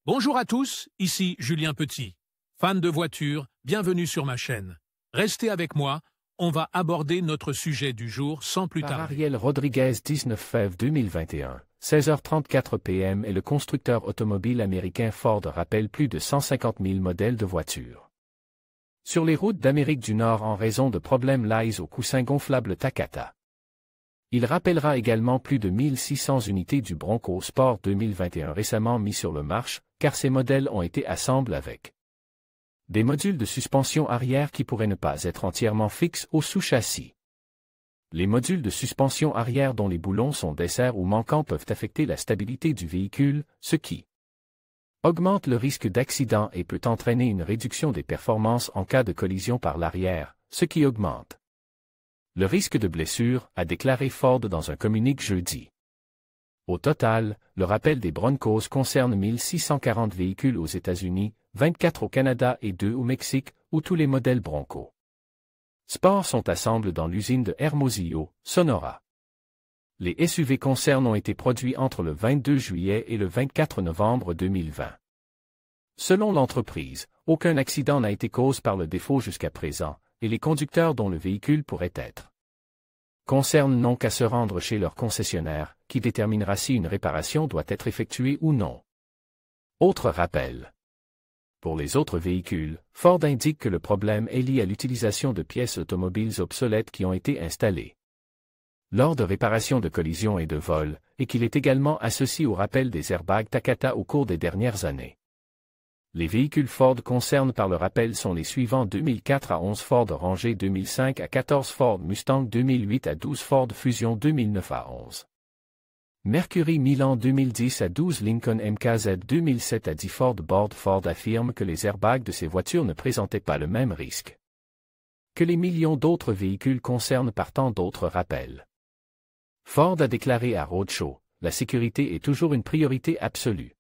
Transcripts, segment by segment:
Bonjour à tous, ici Julien Petit. Fan de voitures, bienvenue sur ma chaîne. Restez avec moi, on va aborder notre sujet du jour sans plus Par tarder. Ariel Rodriguez 19 février 2021, 16h34 p.m. et le constructeur automobile américain Ford rappelle plus de 150 000 modèles de voitures sur les routes d'Amérique du Nord en raison de problèmes liés au coussin gonflable Takata. Il rappellera également plus de 1600 unités du Bronco Sport 2021 récemment mis sur le marché, car ces modèles ont été assemblés avec des modules de suspension arrière qui pourraient ne pas être entièrement fixes au sous-châssis. Les modules de suspension arrière dont les boulons sont desserts ou manquants peuvent affecter la stabilité du véhicule, ce qui augmente le risque d'accident et peut entraîner une réduction des performances en cas de collision par l'arrière, ce qui augmente le risque de blessure, a déclaré Ford dans un communiqué jeudi. Au total, le rappel des Broncos concerne 1640 véhicules aux États-Unis, 24 au Canada et 2 au Mexique, où tous les modèles Bronco Sport sont assemblés dans l'usine de Hermosillo, Sonora. Les SUV concernés ont été produits entre le 22 juillet et le 24 novembre 2020. Selon l'entreprise, aucun accident n'a été causé par le défaut jusqu'à présent, et les conducteurs dont le véhicule pourrait être concernent n'ont qu'à se rendre chez leur concessionnaire, qui déterminera si une réparation doit être effectuée ou non. Autre rappel. Pour les autres véhicules, Ford indique que le problème est lié à l'utilisation de pièces automobiles obsolètes qui ont été installées lors de réparations de collisions et de vols, et qu'il est également associé au rappel des airbags Takata au cours des dernières années. Les véhicules Ford concernés par le rappel sont les suivants 2004 à 11 Ford Ranger 2005 à 14 Ford Mustang 2008 à 12 Ford Fusion 2009 à 11. Mercury Milan 2010 à 12 Lincoln MKZ 2007 à 10 Ford Board. Ford affirme que les airbags de ces voitures ne présentaient pas le même risque que les millions d'autres véhicules concernés par tant d'autres rappels. Ford a déclaré à Roadshow, la sécurité est toujours une priorité absolue.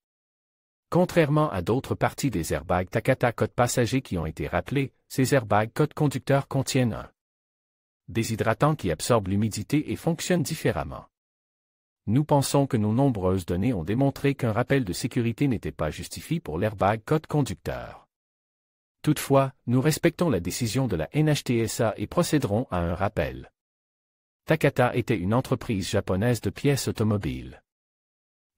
Contrairement à d'autres parties des airbags Takata code passager qui ont été rappelés, ces airbags code conducteur contiennent un déshydratant qui absorbe l'humidité et fonctionne différemment. Nous pensons que nos nombreuses données ont démontré qu'un rappel de sécurité n'était pas justifié pour l'airbag code conducteur. Toutefois, nous respectons la décision de la NHTSA et procéderons à un rappel. Takata était une entreprise japonaise de pièces automobiles.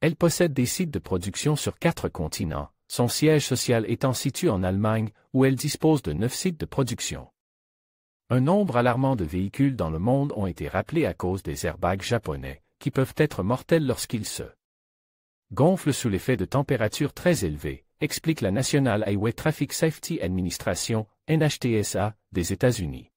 Elle possède des sites de production sur 4 continents, son siège social étant situé en Allemagne, où elle dispose de 9 sites de production. Un nombre alarmant de véhicules dans le monde ont été rappelés à cause des airbags japonais, qui peuvent être mortels lorsqu'ils se gonflent sous l'effet de températures très élevées, explique la National Highway Traffic Safety Administration, NHTSA, des États-Unis.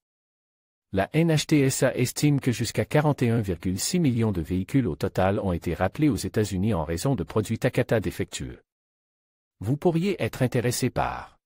La NHTSA estime que jusqu'à 41,6 millions de véhicules au total ont été rappelés aux États-Unis en raison de produits Takata défectueux. Vous pourriez être intéressé par